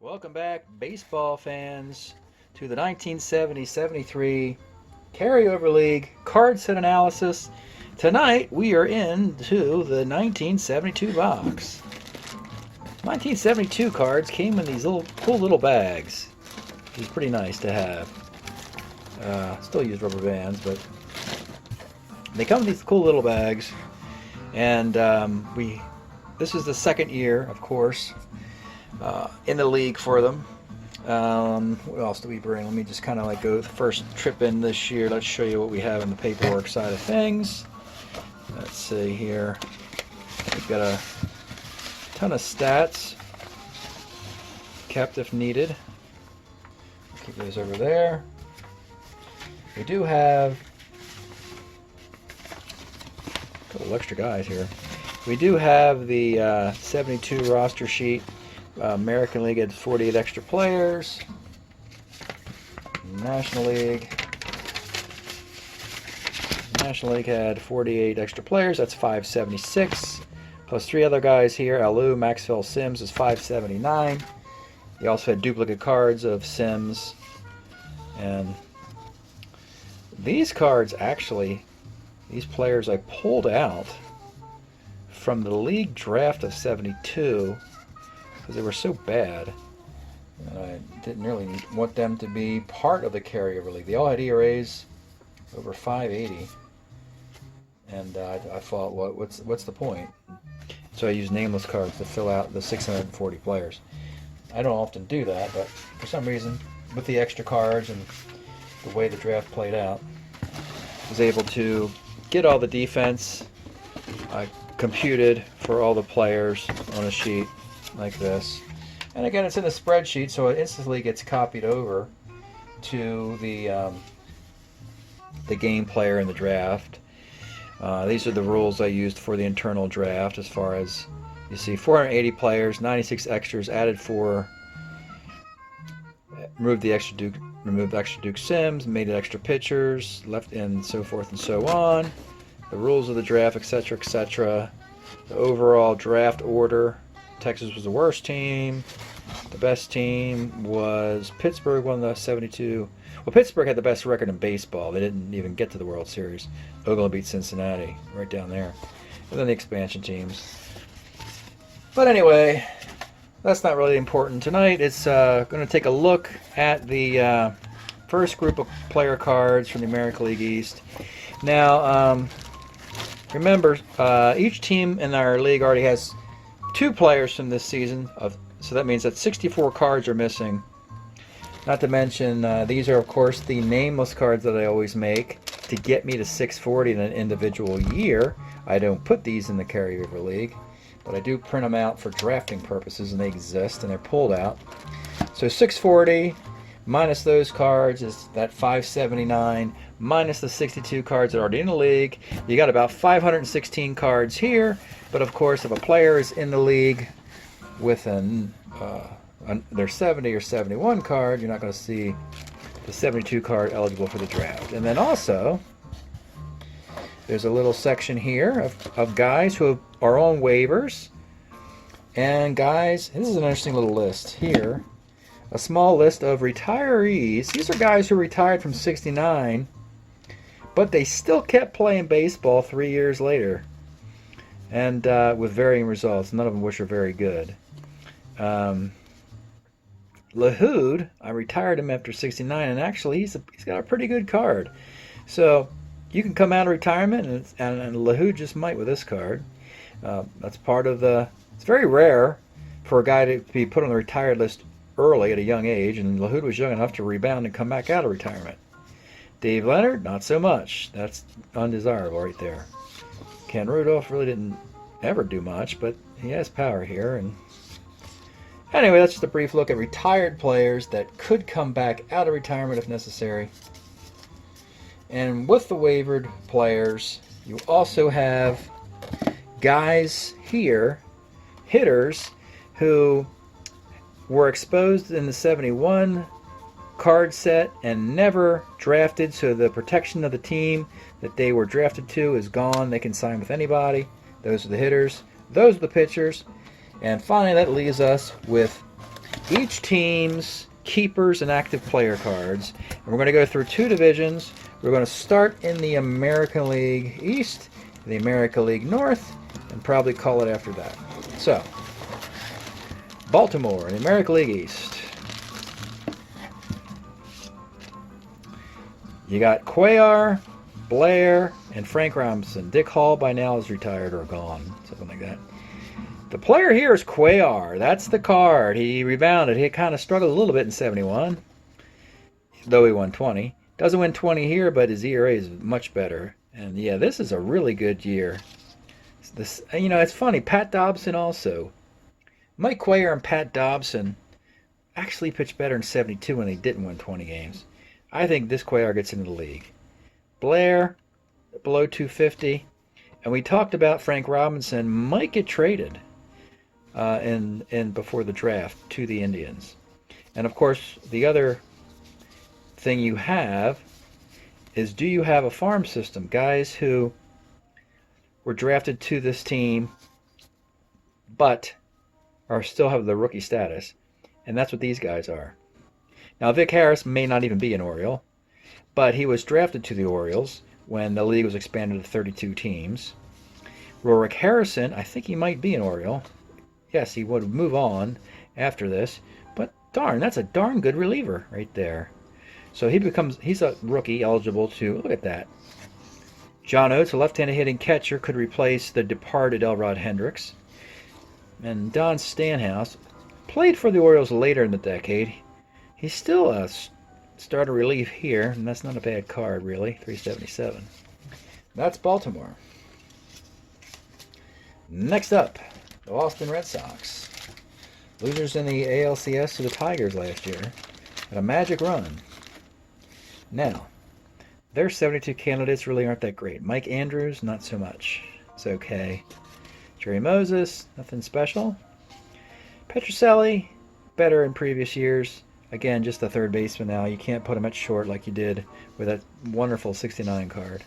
Welcome back, baseball fans, to the 1970-73 Carryover League card set analysis. Tonight we are into the 1972 box. 1972 cards came in these cool little bags. It was pretty nice to have. Still use rubber bands, but they come in these cool little bags. And this is the second year, of course, in the league for them. What else do we bring? Let me just kind of like go the first trip in this year. Let's show you what we have in the paperwork side of things. Let's see here. We've got a ton of stats kept if needed. Keep those over there. We do have a couple extra guys here. We do have the 72 roster sheet. American League had 48 extra players. National League had 48 extra players. That's 576. Plus three other guys here. Alou, Maxwell, Sims is 579. They also had duplicate cards of Sims. And these cards actually, these players I pulled out from the league draft of 72 because they were so bad. And I didn't really want them to be part of the carryover league. They all had ERAs over 580. And I thought, well, what's the point? So I used nameless cards to fill out the 640 players. I don't often do that, but for some reason, with the extra cards and the way the draft played out, I was able to get all the defense computed for all the players on a sheet like this. And again, it's in the spreadsheet, so it instantly gets copied over to the game player in the draft. These are the rules I used for the internal draft, as far as you see, 480 players, 96 extras added for. Removed extra Duke Sims, made it extra pitchers, left, and so forth and so on. The rules of the draft, etc., etc. The overall draft order. Texas was the worst team. The best team was Pittsburgh, won the 72. Well, Pittsburgh had the best record in baseball. They didn't even get to the World Series. Oakland beat Cincinnati, right down there. And then the expansion teams. But anyway, that's not really important tonight. It's going to take a look at the first group of player cards from the American League East. Now, remember, each team in our league already has 2 players from this season, so that means that 64 cards are missing. Not to mention, these are, of course, the nameless cards that I always make to get me to 640 in an individual year. I don't put these in the carryover league, but I do print them out for drafting purposes, and they exist, and they're pulled out. So 640 minus those cards is that 579, minus the 62 cards that are already in the league. You got about 516 cards here, but of course, if a player is in the league with their 70 or 71 card, you're not going to see the 72 card eligible for the draft. And then also, there's a little section here of guys who are on waivers. And guys, this is an interesting little list here. A small list of retirees. These are guys who retired from 69, but they still kept playing baseball 3 years later. And with varying results, none of them which are very good. Lahoud, I retired him after 69, and actually he's got a pretty good card. So you can come out of retirement, and Lahoud just might with this card. That's part of the. It's very rare for a guy to be put on the retired list early at a young age, and Lahoud was young enough to rebound and come back out of retirement. Dave Leonard, not so much. That's undesirable right there. Ken Rudolph really didn't ever do much, but he has power here. And anyway, that's just a brief look at retired players that could come back out of retirement if necessary. And with the wavered players, you also have guys here, hitters, who were exposed in the 71 card set and never drafted, so the protection of the team that they were drafted to is gone. They can sign with anybody. Those are the hitters. Those are the pitchers. And finally, that leaves us with each team's keepers and active player cards. And we're going to go through 2 divisions. We're going to start in the American League East, the American League North, and probably call it after that. So, Baltimore in the American League East. You got Cuellar, Blair, and Frank Robinson. Dick Hall by now is retired or gone, something like that. The player here is Cuellar. That's the card. He rebounded. He kind of struggled a little bit in 71, though he won 20. Doesn't win 20 here, but his ERA is much better. And yeah, this is a really good year. This, you know, it's funny. Pat Dobson also. Mike Cuellar and Pat Dobson actually pitched better in 72 when they didn't win 20 games. I think this Cuellar gets into the league. Blair, below 250. And we talked about Frank Robinson might get traded in before the draft to the Indians. And of course, the other thing you have is, do you have a farm system? Guys who were drafted to this team but are still have the rookie status. And that's what these guys are. Now, Vic Harris may not even be an Oriole, but he was drafted to the Orioles when the league was expanded to 32 teams. Rorik Harrison, I think he might be an Oriole. Yes, he would move on after this, but darn, that's a darn good reliever right there. So he's a rookie eligible to, look at that. John Oates, a left-handed hitting catcher, could replace the departed Elrod Hendricks. And Don Stanhouse played for the Orioles later in the decade. He's still a starter relief here, and that's not a bad card, really. 377. That's Baltimore. Next up, the Boston Red Sox. Losers in the ALCS to the Tigers last year. Had a magic run. Now, their 72 candidates really aren't that great. Mike Andrews, not so much. It's okay. Jerry Moses, nothing special. Petrocelli, better in previous years. Again, just a third baseman now. You can't put him at short like you did with that wonderful 69 card.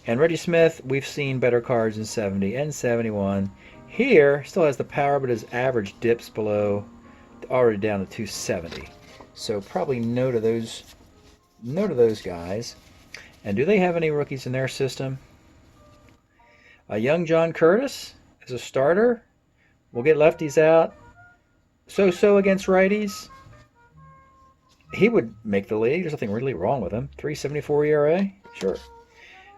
And Reggie Smith, we've seen better cards in 70 and 71. Here, still has the power, but his average dips below, already down to 270. So probably no to those guys. And do they have any rookies in their system? A young John Curtis as a starter. We'll get lefties out. So-so against righties. He would make the league. There's nothing really wrong with him. 3.74 ERA? Sure.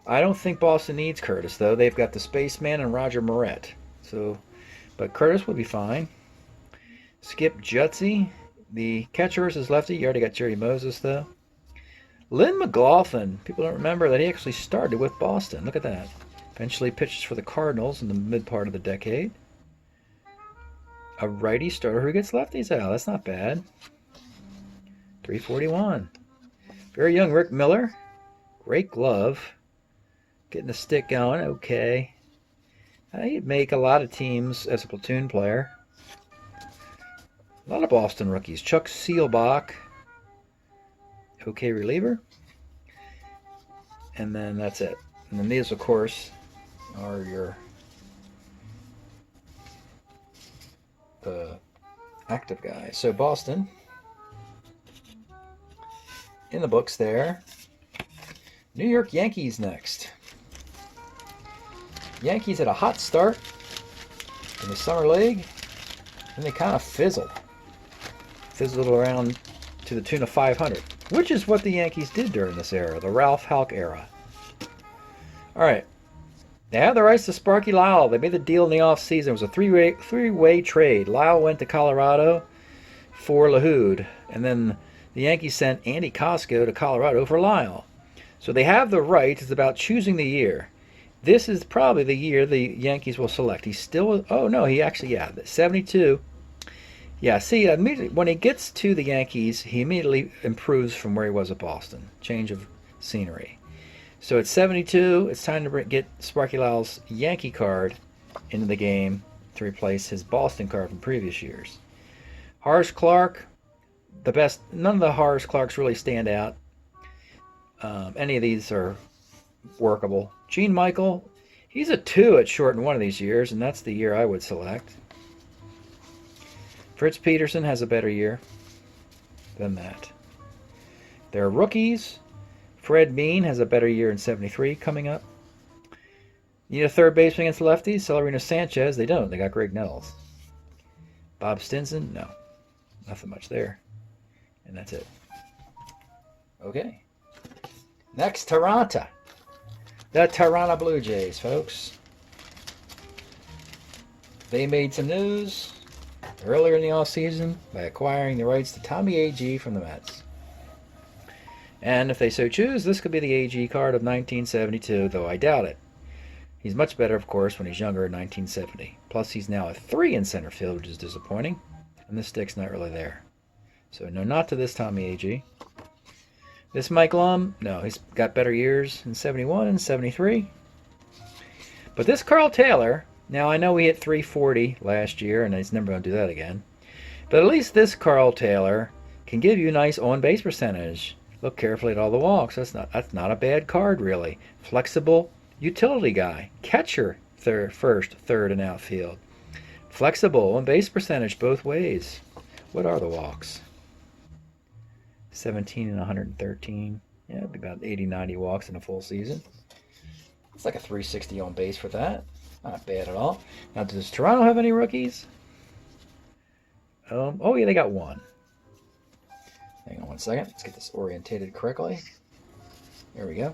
I don't think Boston needs Curtis, though. They've got the Spaceman and Roger Moret. So, but Curtis would be fine. Skip Jutzy. The catcher is lefty. You already got Jerry Moses, though. Lynn McLaughlin. People don't remember that he actually started with Boston. Look at that. Eventually pitches for the Cardinals in the mid part of the decade. A righty starter who gets lefties out. That's not bad. 341. Very young Rick Miller. Great glove. Getting the stick going. Okay. He'd make a lot of teams as a platoon player. A lot of Boston rookies. Chuck Seelbach. Okay reliever. And then that's it. And then these, of course, are your active guys. So Boston in the books there. New York Yankees next. Yankees had a hot start in the summer league, and they kind of fizzled around to the tune of 500, which is what the Yankees did during this era, the Ralph Halk era. All right. They have the rights to Sparky Lyle. They made the deal in the offseason. It was a three-way trade. Lyle went to Colorado for LaHood, and then the Yankees sent Andy Costco to Colorado for Lyle. So they have the right. It's about choosing the year. This is probably the year the Yankees will select. He's still, oh no, he actually, yeah, 72. Yeah, see, when he gets to the Yankees, he immediately improves from where he was at Boston. Change of scenery. So at 72, it's time to get Sparky Lyle's Yankee card into the game to replace his Boston card from previous years. Horace Clark, the best. None of the Horace Clarks really stand out. Any of these are workable. Gene Michael, he's a 2 at short in one of these years, and that's the year I would select. Fritz Peterson has a better year than that. Their rookies, Fred Bean has a better year in 73 coming up. Need a third baseman against lefties? Celerino Sanchez, they don't. They got Greg Nettles. Bob Stinson, no. Nothing much there. And that's it. Okay. Next, Toronto. The Toronto Blue Jays, folks. They made some news earlier in the offseason by acquiring the rights to Tommy A.G. from the Mets. And if they so choose, this could be the A.G. card of 1972, though I doubt it. He's much better, of course, when he's younger in 1970. Plus, he's now a 3 in center field, which is disappointing. And this stick's not really there. So, no, not to this Tommy A.G. This Mike Lum, no, he's got better years in 71 and 73. But this Carl Taylor, now I know he hit 340 last year, and he's never going to do that again. But at least this Carl Taylor can give you a nice on-base percentage. Look carefully at all the walks. That's not a bad card, really. Flexible utility guy. Catcher, first, third, and outfield. Flexible on-base percentage both ways. What are the walks? 17 and 113. Yeah, it'd be about 80, 90 walks in a full season. It's like a 360 on base for that. Not bad at all. Now, does Toronto have any rookies? Oh, yeah, they got one. Hang on one second. Let's get this orientated correctly. There we go.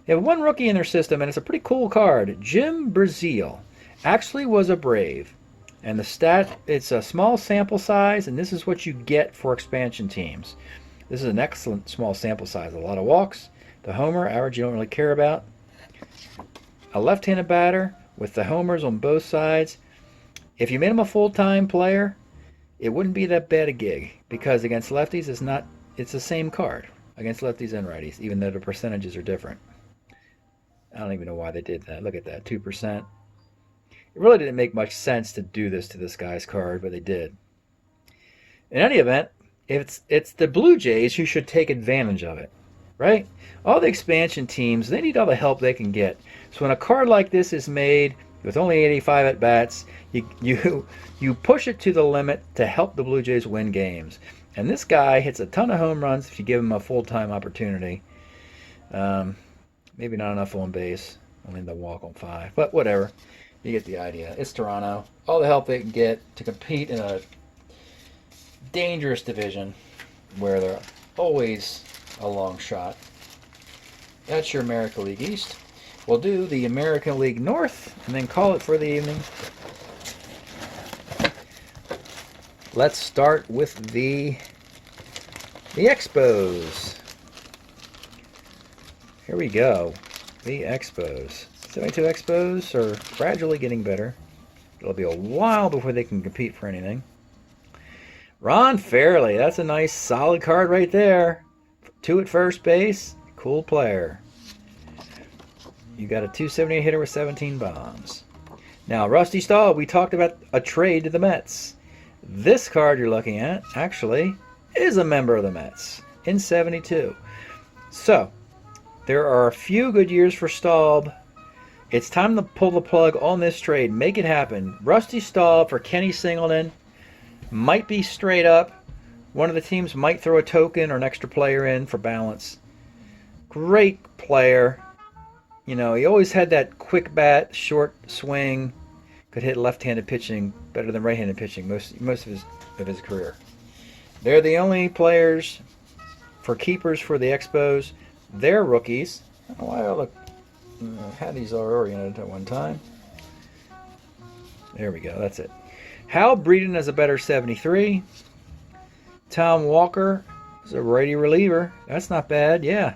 They have one rookie in their system, and it's a pretty cool card. Jim Brazil actually was a Brave. And the stat, it's a small sample size, and this is what you get for expansion teams. This is an excellent small sample size. A lot of walks. The homer, average you don't really care about. A left-handed batter with the homers on both sides. If you made him a full-time player, it wouldn't be that bad a gig, because against lefties, it's the same card against lefties and righties, even though the percentages are different. I don't even know why they did that. Look at that, 2%. It really didn't make much sense to do this to this guy's card, but they did. In any event, it's the Blue Jays who should take advantage of it, right? All the expansion teams, they need all the help they can get. So when a card like this is made with only 85 at-bats, you push it to the limit to help the Blue Jays win games. And this guy hits a ton of home runs if you give him a full-time opportunity. Maybe not enough on base. Only the walk on 5. But whatever. You get the idea. It's Toronto. All the help they can get to compete in a dangerous division where they're always a long shot. That's your American League East. We'll do the American League North and then call it for the evening. Let's start with the Expos. Here we go. The Expos. 72 Expos are gradually getting better. It'll be a while before they can compete for anything. Ron Fairley. That's a nice solid card right there. 2 at first base. Cool player. You got a 278 hitter with 17 bombs. Now, Rusty Stahl, we talked about a trade to the Mets. This card you're looking at, actually, is a member of the Mets in 72. So, there are a few good years for Staub. It's time to pull the plug on this trade. Make it happen. Rusty Staub for Kenny Singleton might be straight up. One of the teams might throw a token or an extra player in for balance. Great player. You know, he always had that quick bat, short swing. Could hit left-handed pitching better than right-handed pitching most of his career. They're the only players for keepers for the Expos. They're rookies. I don't know why I had these all oriented at one time. There we go. That's it. Hal Breeden has a better 73. Tom Walker is a righty reliever. That's not bad. Yeah.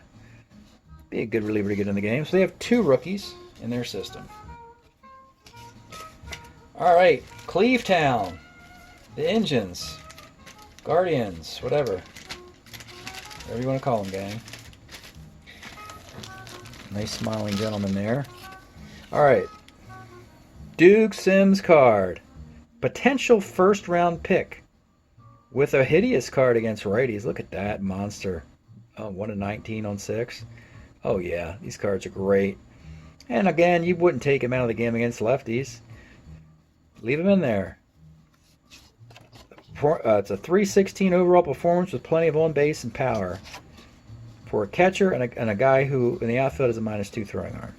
Be a good reliever to get in the game. So they have 2 rookies in their system. All right. Clevetown. The Engines. Guardians. Whatever you want to call them, gang. Nice smiling gentleman there. All right. Duke Sims card. Potential first-round pick with a hideous card against righties. Look at that monster. Oh, 1 of 19 on 6. Oh, yeah. These cards are great. And again, you wouldn't take him out of the game against lefties. Leave him in there. It's a 316 overall performance with plenty of on base and power for a catcher and a guy who in the outfield is a -2 throwing arm.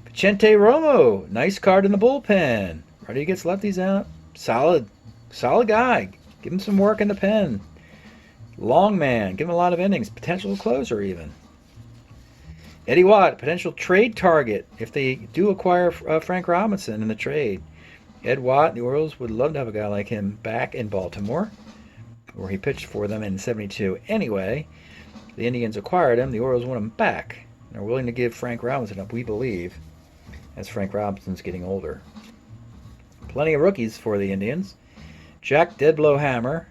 Vicente Romo, nice card in the bullpen. Ready gets lefties out. Solid guy. Give him some work in the pen. Long man. Give him a lot of innings. Potential closer even. Eddie Watt, potential trade target if they do acquire Frank Robinson in the trade. Ed Watt, the Orioles would love to have a guy like him back in Baltimore, where he pitched for them in '72 anyway. The Indians acquired him. The Orioles want him back. They're willing to give Frank Robinson up, we believe, as Frank Robinson's getting older. Plenty of rookies for the Indians. Jack Deadblow Hammer,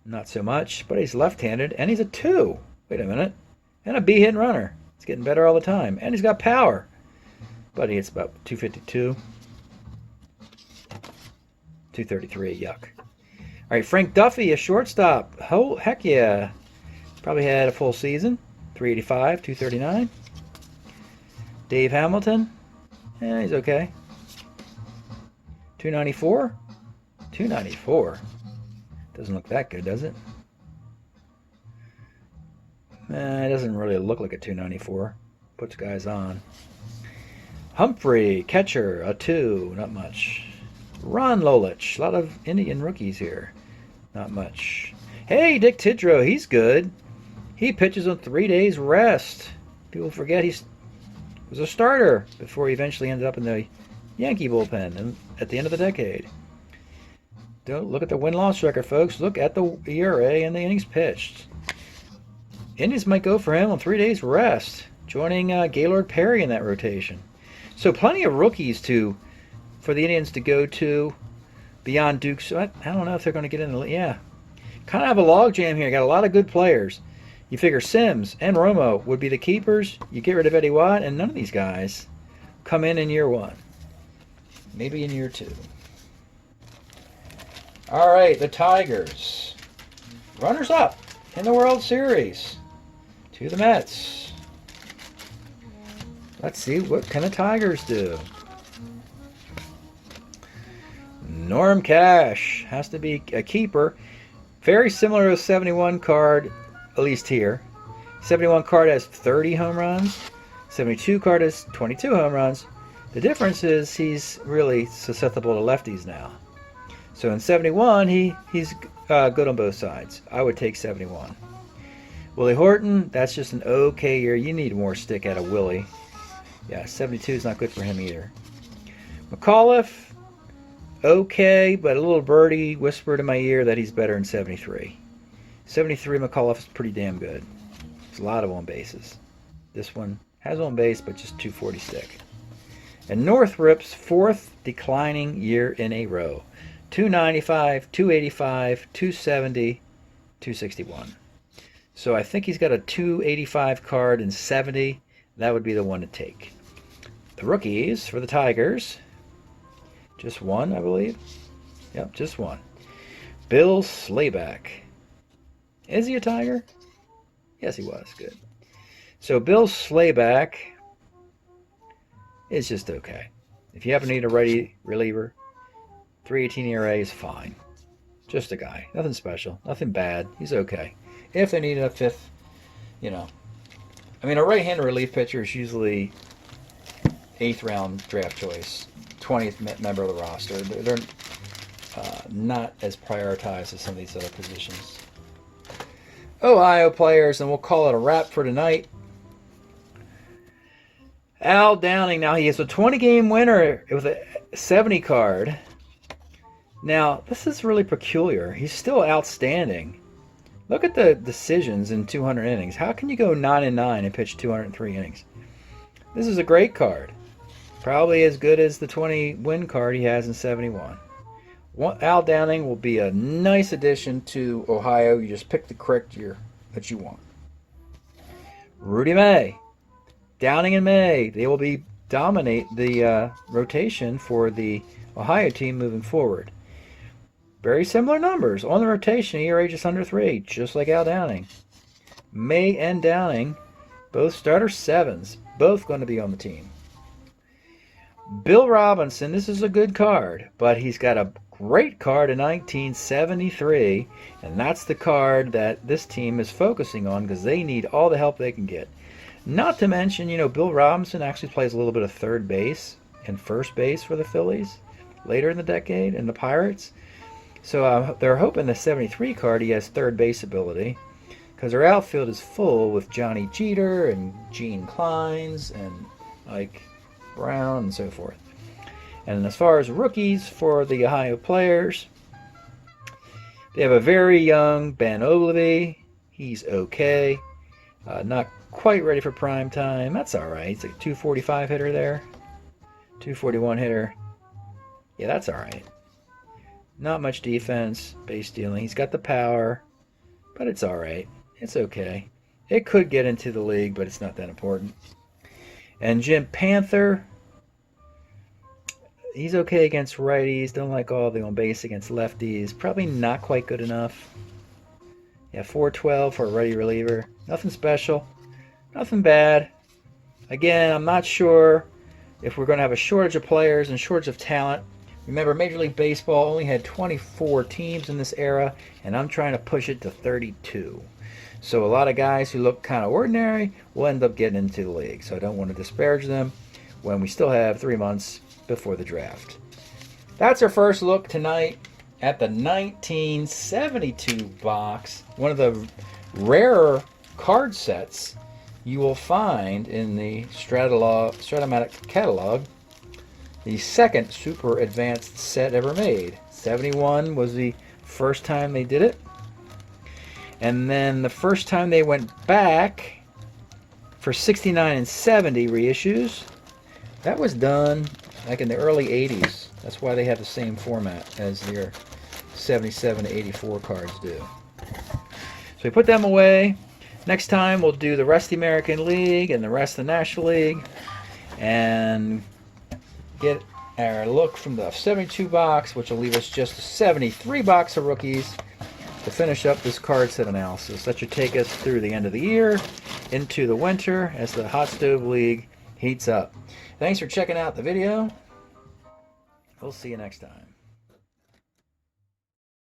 not so much, but he's left-handed, and he's a 2. Wait a minute. And a B-hit runner. He's getting better all the time. And he's got power. But he hits about 252. 233, yuck. All right, Frank Duffy, a shortstop. Oh, heck yeah. Probably had a full season. 385, 239. Dave Hamilton. Yeah, he's okay. 294. 294. Doesn't look that good, does it? It doesn't really look like a 294. Puts guys on. Humphrey, catcher, a 2. Not much. Ron Lolich. A lot of Indian rookies here. Not much. Hey, Dick Tidrow. He's good. He pitches on 3 days rest. People forget he was a starter before he eventually ended up in the Yankee bullpen and at the end of the decade. Don't look at the win-loss record, folks. Look at the ERA and the innings pitched. Indians might go for him on 3 days rest, joining Gaylord Perry in that rotation. So plenty of rookies for the Indians to go to beyond Duke's. I don't know if they're going to get in the... Yeah. Kind of have a logjam here. Got a lot of good players. You figure Sims and Romo would be the keepers. You get rid of Eddie Watt, and none of these guys come in year 1. Maybe in year 2. All right, the Tigers. Runners up in the World Series. To the Mets. Let's see, what can the Tigers do? Norm Cash has to be a keeper. Very similar to a 71 card, at least here. 71 card has 30 home runs. 72 card has 22 home runs. The difference is he's really susceptible to lefties now. So in 71, he's good on both sides. I would take 71. Willie Horton, that's just an okay year. You need more stick out of Willie. Yeah, 72 is not good for him either. McAuliffe, okay, but a little birdie whispered in my ear that he's better in 73. 73 McAuliffe is pretty damn good. There's a lot of on bases. This one has on base, but just 240 stick. And Northrup's 4th declining year in a row. 295, 285, 270, 261. So I think he's got a 285 card in 70. That would be the one to take. The rookies for the Tigers. Just one, I believe. Yep, just one. Bill Slayback. Is he a Tiger? Yes, he was. Good. So Bill Slayback is just okay. If you happen to need a righty reliever, 3.18 ERA is fine. Just a guy. Nothing special. Nothing bad. He's okay. If they need a 5th, a right-handed relief pitcher is usually 8th round draft choice, 20th member of the roster. They're not as prioritized as some of these other positions. Ohio players, and we'll call it a wrap for tonight. Al Downing, now he is a 20-game winner with a 70 card. Now, this is really peculiar. He's still outstanding. Look at the decisions in 200 innings. How can you go 9-9 and pitch 203 innings? This is a great card. Probably as good as the 20-win card he has in 71. Al Downing will be a nice addition to Ohio. You just pick the correct year that you want. Rudy May. Downing and May. They will dominate the rotation for the Ohio team moving forward. Very similar numbers. On the rotation, ERA just under 3, just like Al Downing. May and Downing, both starter 7s, both going to be on the team. Bill Robinson, this is a good card, but he's got a great card in 1973, and that's the card that this team is focusing on because they need all the help they can get. Not to mention, you know, Bill Robinson actually plays a little bit of third base and first base for the Phillies later in the decade, and the Pirates. So they're hoping the 73 card he has third base ability, because their outfield is full with Johnny Jeter and Gene Clines and Ike Brown and so forth. And as far as rookies for the Ohio players, they have a very young Ben Oglivie. He's okay. Not quite ready for prime time. That's all right. He's a 245 hitter there. 241 hitter. Yeah, that's all right. Not much defense, base stealing. He's got the power, but it's all right. It's okay. It could get into the league, but it's not that important. And Jim Panther, he's okay against righties. Don't like all the on base against lefties. Probably not quite good enough. Yeah, 412 for a righty reliever. Nothing special. Nothing bad. Again, I'm not sure if we're going to have a shortage of players and shortage of talent. Remember, Major League Baseball only had 24 teams in this era, and I'm trying to push it to 32. So a lot of guys who look kind of ordinary will end up getting into the league. So I don't want to disparage them when we still have 3 months before the draft. That's our first look tonight at the 1972 box. One of the rarer card sets you will find in the Strat-O-Matic catalog. The second super advanced set ever made. 71 was the first time they did it. And then the first time they went back for 69 and 70 reissues, that was done like in the early 80s. That's why they have the same format as their 77 to 84 cards do. So we put them away. Next time we'll do the rest of the American League and the rest of the National League and get our look from the 72 box, which will leave us just a 73 box of rookies to finish up this card set analysis. That should take us through the end of the year into the winter as the Hot Stove League heats up. Thanks for checking out the video. We'll see you next time.